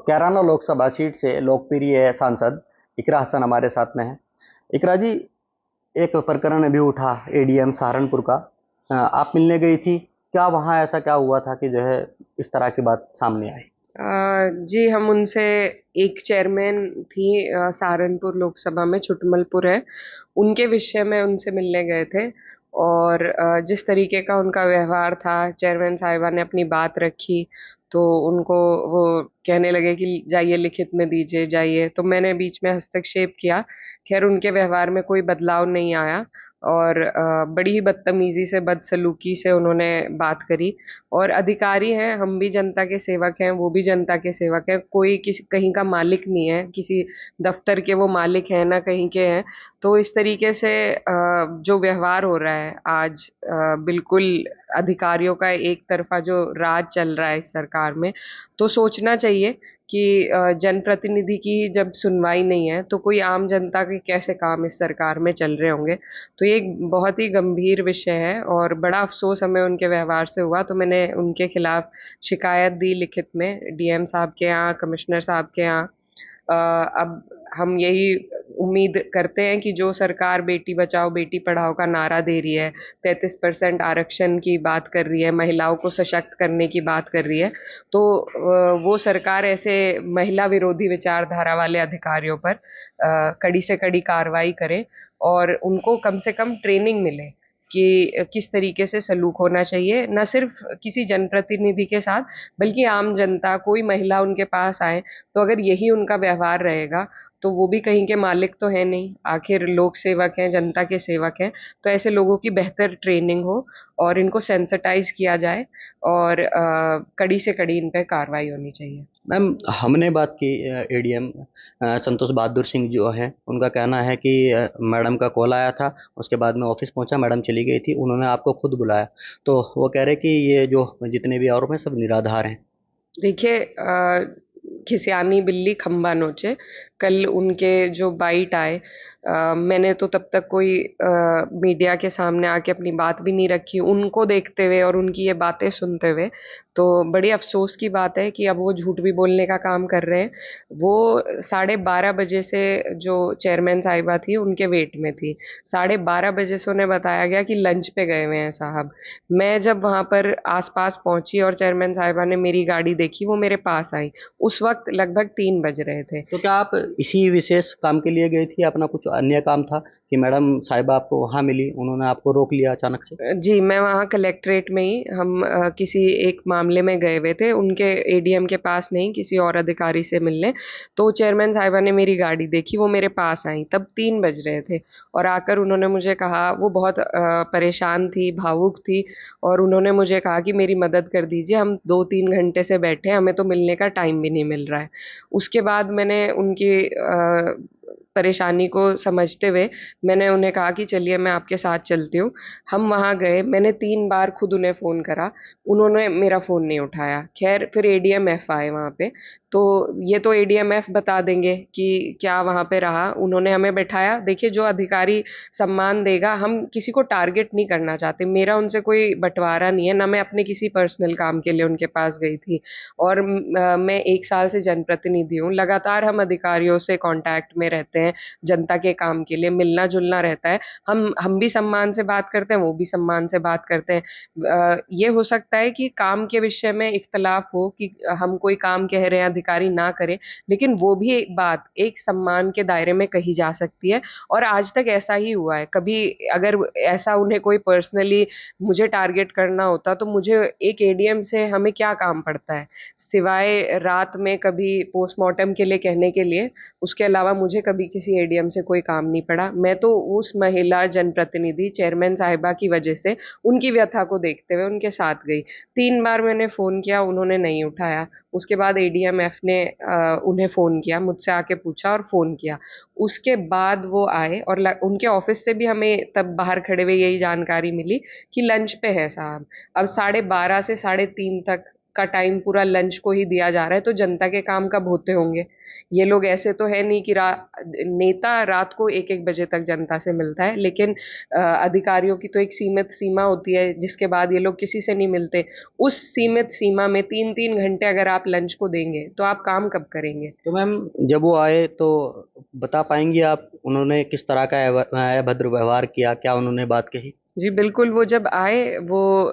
Kairana Lok Sabha seat से लोकप्रिय सांसद इकरा हसन हमारे साथ में है। इकरा जी, एक प्रकरण अभी उठा एडीएम सहारनपुर का। आप मिलने गई थी, क्या वहां ऐसा क्या हुआ था कि जो है इस तरह की बात सामने आई? जी हम उनसे एक चेयरमैन थी सहारनपुर लोकसभा में छुटमलपुर है, उनके विषय में उनसे मिलने गए थे। और जिस तरीके का उनका व्यवहार था, चेयरमैन साहिबा ने अपनी बात रखी तो उनको वो कहने लगे कि जाइए लिखित में दीजिए जाइए, तो मैंने बीच में हस्तक्षेप किया। खैर उनके व्यवहार में कोई बदलाव नहीं आया और बड़ी ही बदतमीजी से बदसलूकी से उन्होंने बात करी। और अधिकारी हैं, हम भी जनता के सेवक हैं, वो भी जनता के सेवक हैं, कोई किसी कहीं का मालिक नहीं है, किसी दफ्तर के वो मालिक हैं ना कहीं के हैं। तो इस तरीके से जो व्यवहार हो रहा है आज, बिल्कुल अधिकारियों का एक तरफा जो राज चल रहा है इस सरकार में, तो सोचना चाहिए कि जनप्रतिनिधि की जब सुनवाई नहीं है तो कोई आम जनता के कैसे काम इस सरकार में चल रहे होंगे। तो ये एक बहुत ही गंभीर विषय है और बड़ा अफसोस हमें उनके व्यवहार से हुआ, तो मैंने उनके खिलाफ शिकायत दी लिखित में डीएम साहब के यहाँ, कमिश्नर साहब के यहाँ। अब हम यही उम्मीद करते हैं कि जो सरकार बेटी बचाओ बेटी पढ़ाओ का नारा दे रही है, 33% आरक्षण की बात कर रही है, महिलाओं को सशक्त करने की बात कर रही है, तो वो सरकार ऐसे महिला विरोधी विचारधारा वाले अधिकारियों पर कड़ी से कड़ी कार्रवाई करे और उनको कम से कम ट्रेनिंग मिले कि किस तरीके से सलूक होना चाहिए, न सिर्फ किसी जनप्रतिनिधि के साथ बल्कि आम जनता, कोई महिला उनके पास आए तो अगर यही उनका व्यवहार रहेगा तो वो भी कहीं के मालिक तो है नहीं, आखिर लोक सेवक हैं, जनता के सेवक हैं। तो ऐसे लोगों की बेहतर ट्रेनिंग हो और इनको सेंसिटाइज किया जाए और कड़ी से कड़ी इन पे कार्रवाई होनी चाहिए। मैम, हमने बात की एडीएम संतोष बहादुर सिंह जो हैं, उनका कहना है कि मैडम का कॉल आया था, उसके बाद में ऑफिस पहुंचा, मैडम चली गई थी, उन्होंने आपको खुद बुलाया। तो वो कह रहे कि ये जो जितने भी आरोप हैं सब निराधार हैं। देखिए, खिसियानी बिल्ली खम्बा नोचे। कल उनके जो बाइट आए, मैंने तो तब तक कोई मीडिया के सामने आके अपनी बात भी नहीं रखी, उनको देखते हुए और उनकी ये बातें सुनते हुए तो बड़ी अफसोस की बात है कि अब वो झूठ भी बोलने का काम कर रहे हैं। वो 12:30 बजे से जो चेयरमैन साहिबा थी उनके वेट में थी, 12:30 बजे से उन्हें बताया गया कि लंच पे गए हुए हैं साहब। मैं जब वहां पर आसपास पहुंची और चेयरमैन साहिबा ने मेरी गाड़ी देखी, वो मेरे पास आई, उस वक्त लगभग 3 बज रहे थे। तो क्या आप इसी विशेष काम के लिए गई थी, अपना कुछ अन्य काम था कि मैडम साहिबा आपको वहां मिली, उन्होंने आपको रोक लिया अचानक से? जी, मैं वहाँ कलेक्ट्रेट में ही, हम किसी एक मामले में गए हुए थे, उनके एडीएम के पास नहीं, किसी और अधिकारी से मिलने। तो चेयरमैन साहिबा ने मेरी गाड़ी देखी, वो मेरे पास आई, तब 3 बज रहे थे। और आकर उन्होंने मुझे कहा, वो बहुत परेशान थी, भावुक थी, और उन्होंने मुझे कहा कि मेरी मदद कर दीजिए, हम 2-3 घंटे से बैठे हैं, हमें तो मिलने का टाइम भी नहीं मिल रहा है। उसके बाद मैंने उनकी परेशानी को समझते हुए मैंने उन्हें कहा कि चलिए मैं आपके साथ चलती हूँ। हम वहाँ गए, मैंने 3 बार खुद उन्हें फ़ोन करा, उन्होंने मेरा फ़ोन नहीं उठाया। खैर फिर एडीएमएफ आए वहाँ पे, तो ये तो एडीएमएफ बता देंगे कि क्या वहाँ पे रहा। उन्होंने हमें बैठाया। देखिए, जो अधिकारी सम्मान देगा, हम किसी को टारगेट नहीं करना चाहते, मेरा उनसे कोई बंटवारा नहीं है, ना मैं अपने किसी पर्सनल काम के लिए उनके पास गई थी। और मैं 1 साल से जनप्रतिनिधि हूँ, लगातार हम अधिकारियों से कांटेक्ट में रहते हैं, जनता के काम के लिए मिलना जुलना रहता है। हम भी सम्मान से बात करते हैं, वो भी सम्मान से बात करते हैं। ये हो सकता है कि काम के विषय में इख्तलाफ हो कि हम कोई काम कह रहे हैं अधिकारी ना करे, लेकिन वो भी एक बात एक सम्मान के दायरे में कही जा सकती है। और आज तक ऐसा ही हुआ है। कभी अगर ऐसा उन्हें कोई पर्सनली मुझे टारगेट करना होता तो मुझे एक एडीएम से हमें क्या काम पड़ता है, सिवाय रात में कभी पोस्टमार्टम के लिए कहने के लिए। उसके अलावा मुझे कभी किसी एडीएम से कोई काम नहीं पड़ा। मैं तो उस महिला जनप्रतिनिधि चेयरमैन साहिबा की वजह से उनकी व्यथा को देखते हुए उनके साथ गई। 3 बार मैंने फ़ोन किया, उन्होंने नहीं उठाया। उसके बाद एडीएमएफ ने उन्हें फ़ोन किया, मुझसे आके पूछा और फ़ोन किया। उसके बाद वो आए और उनके ऑफिस से भी हमें तब बाहर खड़े हुए यही जानकारी मिली कि लंच पे है साहब। अब 12:30 से 3:30 तक का टाइम पूरा लंच को ही दिया जा रहा है, तो जनता के काम कब होते होंगे? ये लोग ऐसे तो है नहीं कि नेता रात को 1-1 बजे तक जनता से मिलता है, लेकिन अधिकारियों की तो एक सीमित सीमा होती है जिसके बाद ये लोग किसी से नहीं मिलते। उस सीमित सीमा में 3-3 घंटे अगर आप लंच को देंगे तो आप काम कब करेंगे? तो मैम जब वो आए तो बता पाएंगी आप उन्होंने किस तरह का अभद्र व्यवहार किया, क्या उन्होंने बात कही? जी बिल्कुल, वो जब आए वो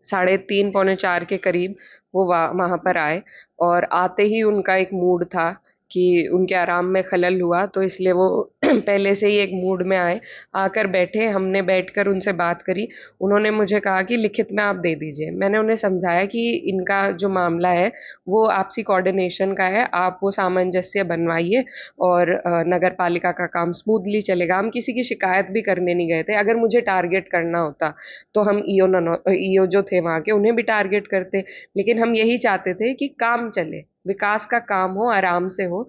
3:30 पौने 4 के करीब वो वहां पर आए, और आते ही उनका एक मूड था कि उनके आराम में खलल हुआ, तो इसलिए वो पहले से ही एक मूड में आए, आकर बैठे, हमने बैठकर उनसे बात करी। उन्होंने मुझे कहा कि लिखित में आप दे दीजिए। मैंने उन्हें समझाया कि इनका जो मामला है वो आपसी कोऑर्डिनेशन का है, आप वो सामंजस्य बनवाइए और नगर पालिका का काम स्मूथली चलेगा। हम किसी की शिकायत भी करने नहीं गए थे। अगर मुझे टारगेट करना होता तो हम ईओ जो थे वहाँ के उन्हें भी टारगेट करते, लेकिन हम यही चाहते थे कि काम चले, विकास का काम हो, आराम से हो।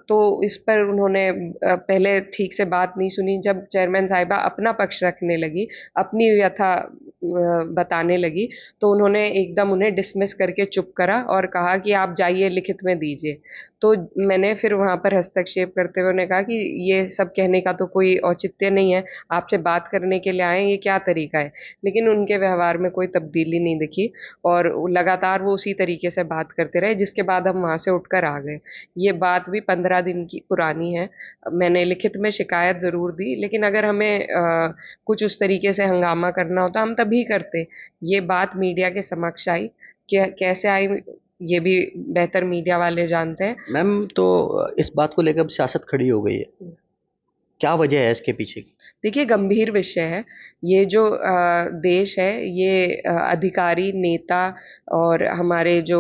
तो इस पर उन्होंने पहले ठीक से बात नहीं सुनी। जब चेयरमैन साहिबा अपना पक्ष रखने लगी, अपनी व्यथा बताने लगी, तो उन्होंने एकदम उन्हें डिसमिस करके चुप करा और कहा कि आप जाइए, लिखित में दीजिए। तो मैंने फिर वहाँ पर हस्तक्षेप करते हुए उन्हें कहा कि ये सब कहने का तो कोई औचित्य नहीं है, आपसे बात करने के लिए आए, ये क्या तरीका है? लेकिन उनके व्यवहार में कोई तब्दीली नहीं दिखी और लगातार वो उसी तरीके से बात करते रहे, जिसके बाद हम वहाँ से उठकर आ गए। ये बात भी 15 दिन की पुरानी है। मैंने लिखित में शिकायत ज़रूर दी, लेकिन अगर हमें कुछ उस तरीके से हंगामा करना होता हम तभी करते। ये बात मीडिया के समक्ष आई, कैसे आई ये भी बेहतर मीडिया वाले जानते हैं। मैम तो इस बात को लेकर अब सियासत खड़ी हो गई है, क्या वजह है इसके पीछे की? देखिए, गंभीर विषय है। ये जो देश है, ये अधिकारी, नेता और हमारे जो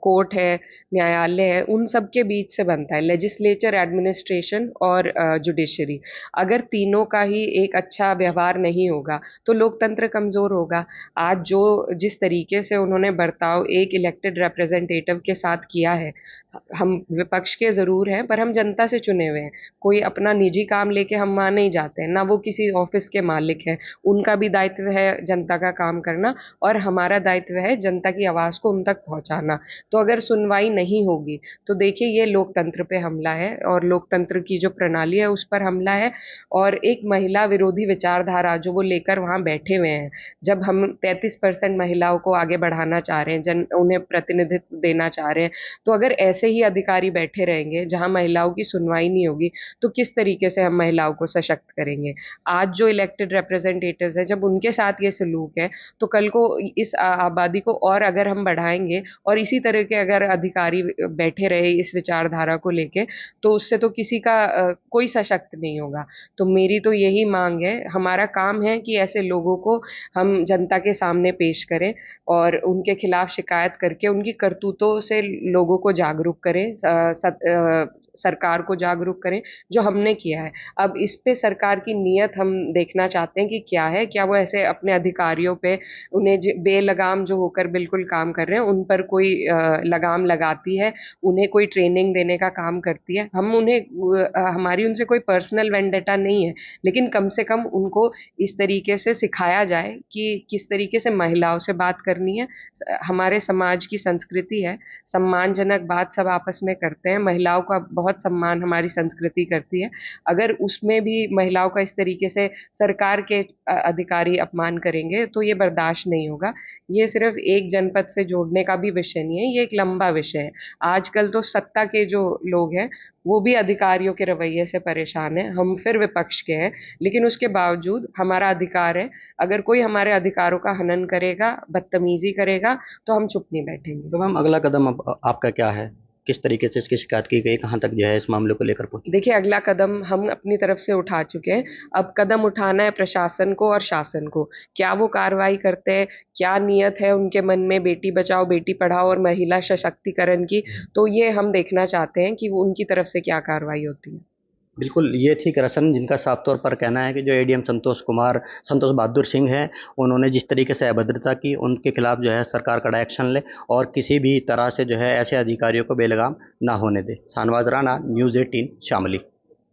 कोर्ट है, न्यायालय है, उन सब के बीच से बनता है, लेजिस्लेचर, एडमिनिस्ट्रेशन और जुडिशरी। अगर तीनों का ही एक अच्छा व्यवहार नहीं होगा तो लोकतंत्र कमज़ोर होगा। आज जो जिस तरीके से उन्होंने बर्ताव एक इलेक्टेड रिप्रेजेंटेटिव के साथ किया है, हम विपक्ष के ज़रूर हैं पर हम जनता से चुने हुए हैं। कोई अपना निजी काम लेके हम वहाँ नहीं जाते हैं, ना वो किसी ऑफिस के मालिक हैं। उनका भी दायित्व है जनता का काम करना और हमारा दायित्व है जनता की आवाज़ को उन तक पहुँचाना। तो अगर सुनवाई नहीं होगी तो देखिए ये लोकतंत्र पे हमला है और लोकतंत्र की जो प्रणाली है उस पर हमला है। और एक महिला विरोधी विचारधारा जो वो लेकर वहाँ बैठे हुए हैं, जब हम 33% महिलाओं को आगे बढ़ाना चाह रहे हैं, उन्हें प्रतिनिधित्व देना चाह रहे हैं, तो अगर ऐसे ही अधिकारी बैठे रहेंगे जहाँ महिलाओं की सुनवाई नहीं होगी तो किस तरीके से हम महिलाओं को सशक्त करेंगे? आज जो इलेक्टेड रिप्रेजेंटेटिव्स हैं, जब उनके साथ ये सलूक है, तो कल को इस आबादी को और अगर हम बढ़ाएँगे और इसी तरह के अगर अधिकारी बैठे रहे इस विचारधारा को लेके, तो उससे तो किसी का कोई सशक्त नहीं होगा। तो मेरी तो यही माँग है, हमारा काम है कि ऐसे लोगों को हम जनता के सामने पेश करें और उनके खिलाफ शिकायत करके उनकी करतूतों से लोगों को जागरूक करें, सरकार को जागरूक करें, जो हमने किया है। अब इस पे सरकार की नीयत हम देखना चाहते हैं कि क्या है? क्या वो ऐसे अपने अधिकारियों पे उन्हें बेलगाम जो होकर बिल्कुल काम कर रहे हैं, उन पर कोई लगाम लगाती है, उन्हें कोई ट्रेनिंग देने का काम करती है? हम उन्हें हमारी उनसे कोई पर्सनल वेंडेटा नहीं है, लेकिन कम से कम उनको इस तरीके से सिखाया जाए कि किस तरीके से महिलाओं से बात करनी है। हमारे समाज की संस्कृति है, सम्मानजनक बात सब आपस में करते हैं, महिलाओं का बहुत सम्मान हमारी संस्कृति करती है। अगर उसमें भी महिलाओं का इस तरीके से सरकार के अधिकारी अपमान करेंगे तो ये बर्दाश्त नहीं होगा। ये सिर्फ एक जनपद से जोड़ने का भी विषय नहीं है, ये एक लंबा विषय है। आजकल तो सत्ता के जो लोग हैं वो भी अधिकारियों के रवैये से परेशान हैं, हम फिर विपक्ष के हैं, लेकिन उसके बावजूद हमारा अधिकार है। अगर कोई हमारे अधिकारों का हनन करेगा, बदतमीजी करेगा, तो हम चुप नहीं बैठेंगे। तो मैम अगला कदम अब आपका क्या है? किस तरीके से इसकी शिकायत की गई, कहाँ तक जो है इस मामले को लेकर पहुँची? देखिए, अगला कदम हम अपनी तरफ से उठा चुके हैं। अब कदम उठाना है प्रशासन को और शासन को। क्या वो कार्रवाई करते हैं? क्या नीयत है उनके मन में बेटी बचाओ, बेटी पढ़ाओ और महिला सशक्तिकरण की? तो ये हम देखना चाहते हैं कि वो उनकी तरफ से क्या कार्रवाई होती है। बिल्कुल, ये थी एक रसन जिनका साफ तौर पर कहना है कि जो एडीएम संतोष बहादुर सिंह हैं, उन्होंने जिस तरीके से अभद्रता की, उनके खिलाफ जो है सरकार कड़ा एक्शन ले और किसी भी तरह से जो है ऐसे अधिकारियों को बेलगाम ना होने दे। शाहनवाज राणा, न्यूज़ 18 शामली।